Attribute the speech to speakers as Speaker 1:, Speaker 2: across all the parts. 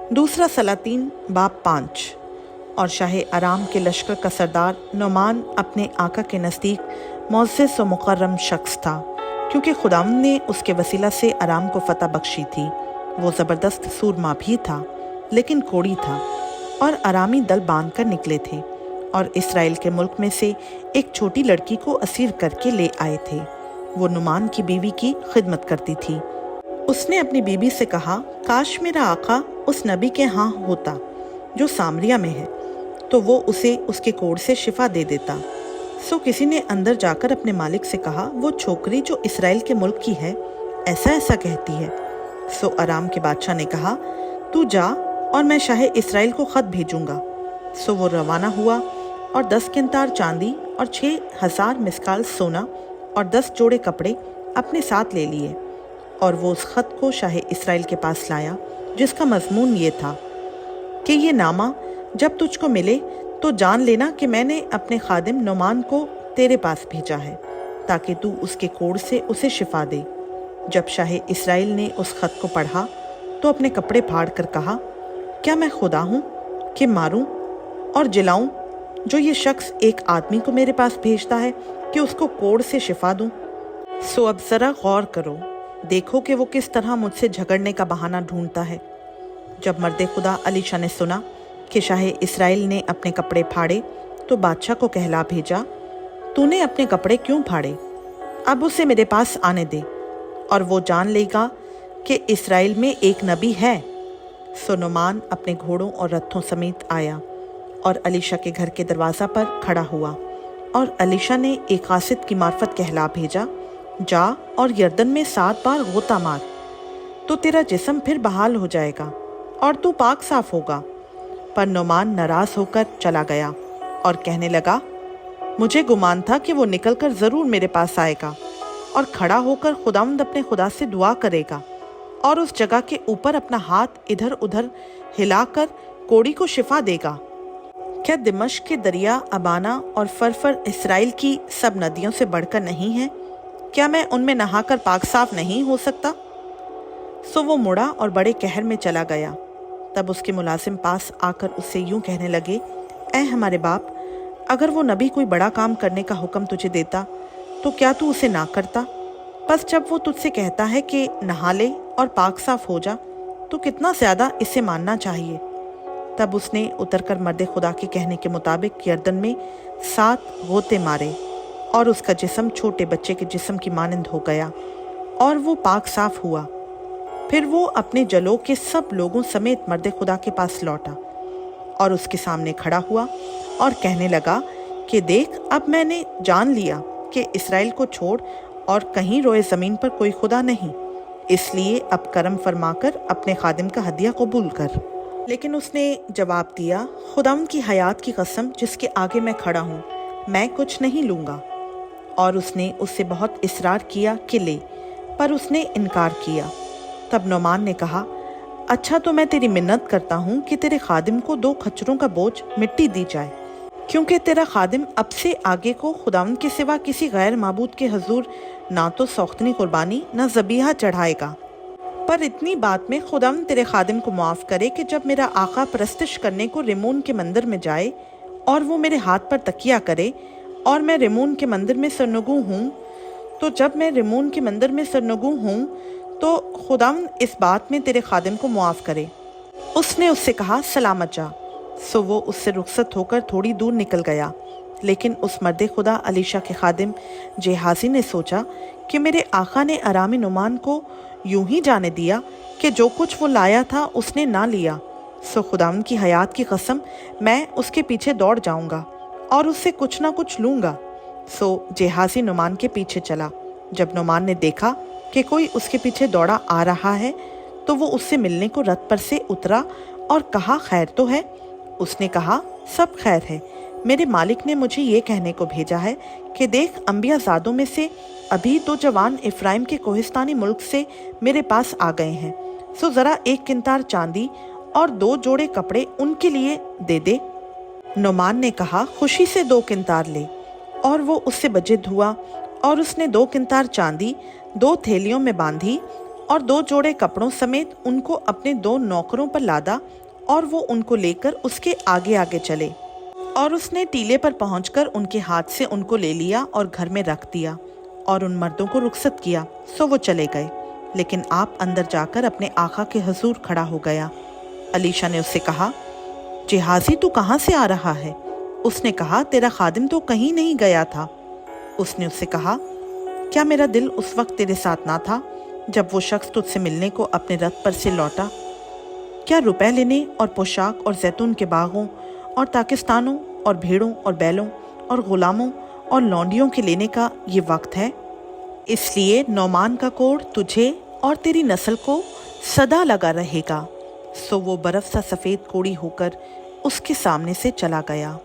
Speaker 1: दूसरा सलातीन बाब 5। और शाह आराम के लश्कर का सरदार नुमान अपने आका के नज़दीक मुअज़्ज़ज़ व मुकर्रम शख्स था, क्योंकि खुदावंद ने उसके वसीला से आराम को फ़तह बख्शी थी। वो ज़बरदस्त सूरमा भी था, लेकिन कोड़ी था, और आरामी दल बांध कर निकले थे और इसराइल के मुल्क में से एक छोटी लड़की को असीर करके ले आए थे। वो नुमान की बीवी की खिदमत करती थी। उसने अपनी बीबी से कहा, काश मेरा आका उस नबी के यहाँ होता जो सामरिया में है, तो वो उसे उसके कोढ़ से शिफा दे देता। सो किसी ने अंदर जाकर अपने मालिक से कहा, वो छोकरी जो इसराइल के मुल्क की है ऐसा ऐसा कहती है। सो आराम के बादशाह ने कहा, तू जा और मैं शाह इसराइल को ख़त भेजूंगा। सो वो रवाना हुआ और 10 किंतार चांदी और 6000 मिस्काल सोना और 10 जोड़े कपड़े अपने साथ ले लिए, और वो उस ख़त को शाह इसराइल के पास लाया, जिसका मज़मून ये था कि ये नामा जब तुझको मिले तो जान लेना कि मैंने अपने खादिम नुमान को तेरे पास भेजा है, ताकि तू उसके कोढ़ से उसे शिफा दे। जब शाह इसराइल ने उस ख़त को पढ़ा तो अपने कपड़े फाड़ कर कहा, क्या मैं खुदा हूँ कि मारूं और जिलाऊं, जो ये शख्स एक आदमी को मेरे पास भेजता है कि उसको कोढ़ से शिफा दूं? सो अब ज़रा गौर करो, देखो कि वो किस तरह मुझसे झगड़ने का बहाना ढूंढता है। जब मर्द खुदा अलीशा ने सुना कि शाह इसराइल ने अपने कपड़े फाड़े, तो बादशाह को कहला भेजा, तूने अपने कपड़े क्यों फाड़े? अब उसे मेरे पास आने दे, और वो जान लेगा कि इसराइल में एक नबी है। सो नुमान अपने घोड़ों और रथों समेत आया और अलीशा के घर के दरवाज़ा पर खड़ा हुआ, और अलीशा ने एक कासिद की मार्फत कहला भेजा, जा और यर्दन में 7 बार गोता मार, तो तेरा जिस्म फिर बहाल हो जाएगा और तू पाक साफ होगा। पर नुमान नाराज होकर चला गया और कहने लगा, मुझे गुमान था कि वो निकलकर ज़रूर मेरे पास आएगा और खड़ा होकर खुदावंद अपने खुदा से दुआ करेगा और उस जगह के ऊपर अपना हाथ इधर उधर हिलाकर कोड़ी को शिफा देगा। क्या दिमश्क के दरिया अबाना और फरफर इसराइल की सब नदियों से बढ़कर नहीं है? क्या मैं उनमें नहाकर पाक साफ नहीं हो सकता? सो वो मुड़ा और बड़े कहर में चला गया। तब उसके मुलाजिम पास आकर उससे यूं कहने लगे, ऐ हमारे बाप, अगर वो नबी कोई बड़ा काम करने का हुक्म तुझे देता तो क्या तू उसे ना करता? बस जब वो तुझसे कहता है कि नहा ले और पाक साफ हो जा, तो कितना ज़्यादा इसे मानना चाहिए। तब उसने उतरकर मर्द खुदा के कहने के मुताबिक यर्दन में 7 गोते मारे, और उसका जिस्म छोटे बच्चे के जिस्म की मानंद हो गया, और वो पाक साफ हुआ। फिर वो अपने जलों के सब लोगों समेत मर्द खुदा के पास लौटा और उसके सामने खड़ा हुआ और कहने लगा कि देख, अब मैंने जान लिया कि इसराइल को छोड़ और कहीं रोए ज़मीन पर कोई खुदा नहीं, इसलिए अब करम फरमाकर अपने खादिम का हदिया कबूल कर। लेकिन उसने जवाब दिया, खुदावंद की हयात की कसम जिसके आगे मैं खड़ा हूँ, मैं कुछ नहीं लूँगा। और उसने उससे बहुत इसरार किया कि ले, पर उसने इनकार किया। तब नुमान ने कहा, अच्छा तो मैं तेरी मिन्नत करता हूँ कि तेरे खादिम को 2 खच्चरों का बोझ मिट्टी दी जाए, क्योंकि तेरा खादिम अब से आगे को खुदावंद के सिवा किसी गैर माबूद के हजूर ना तो सौख्तनी कुर्बानी ना ज़बीहा चढ़ाएगा। पर इतनी बात में खुदावंद तेरे खादिम को माफ़ करे कि जब मेरा आका परस्तिश करने को रिमोन के मंदिर में जाए और वो मेरे हाथ पर तकिया करे, और मैं रिमोन के मंदिर में सरनगू हूँ, तो जब मैं रिमोन के मंदिर में सरनगू हूँ तो खुदावंद इस बात में तेरे खादिम को मुआफ़ करे। उसने उससे कहा, सलामत जा। सो वो उससे रुखसत होकर थोड़ी दूर निकल गया। लेकिन उस मर्द खुदा अलीशा के खादिम जेहाजी ने सोचा कि मेरे आका ने आरामी नुमान को यूं ही जाने दिया कि जो कुछ वो लाया था उसने ना लिया। सो खुदावंद की हयात की कसम, मैं उसके पीछे दौड़ जाऊंगा और उससे कुछ ना कुछ लूँगा। सो जेहाजी नुमान के पीछे चला। जब नुमान ने देखा कि कोई उसके पीछे दौड़ा आ रहा है, तो वो उससे मिलने को रथ पर से उतरा और कहा, खैर तो है? उसने कहा, सब खैर है। मेरे मालिक ने मुझे ये कहने को भेजा है कि देख, अंबिया ज़ादों में से अभी 2 जवान इफ्राइम के कोहिस्तानी मुल्क से मेरे पास आ गए हैं। सो ज़रा 1 किंतार चांदी और 2 जोड़े कपड़े उनके लिए दे दे। नुमान ने कहा, खुशी से 2 किंतार ले। और वो उससे बजिद हुआ और उसने 2 किंतार चांदी 2 थैलियों में बांधी और 2 जोड़े कपड़ों समेत उनको अपने 2 नौकरों पर लादा और वो उनको लेकर उसके आगे आगे चले। और उसने टीले पर पहुंचकर उनके हाथ से उनको ले लिया और घर में रख दिया और उन मर्दों को रुखसत किया, सो वो चले गए। लेकिन आप अंदर जाकर अपने आका के हुजूर खड़ा हो गया। अलीशा ने उससे कहा, जिहाजी तू कहाँ से आ रहा है? उसने कहा, तेरा खादिम तो कहीं नहीं गया था। उसने उससे कहा, क्या मेरा दिल उस वक्त तेरे साथ ना था जब वो शख्स तुझसे मिलने को अपने रथ पर से लौटा? क्या रुपए लेने और पोशाक और जैतून के बागों और ताकिस्तानों और भेड़ों और बैलों और गुलामों और लौंडियों के लेने का ये वक्त है? इसलिए नौमान का कोढ़ तुझे और तेरी नस्ल को सदा लगा रहेगा। सो वो बर्फ़ सा सफ़ेद कोड़ी होकर उसके सामने से चला गया।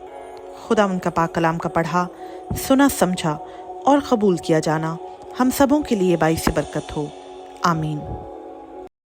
Speaker 1: खुदा उनका पाक कलाम का पढ़ा, सुना, समझा और कबूल किया जाना हम सबों के लिए बाइस बरकत हो। आमीन।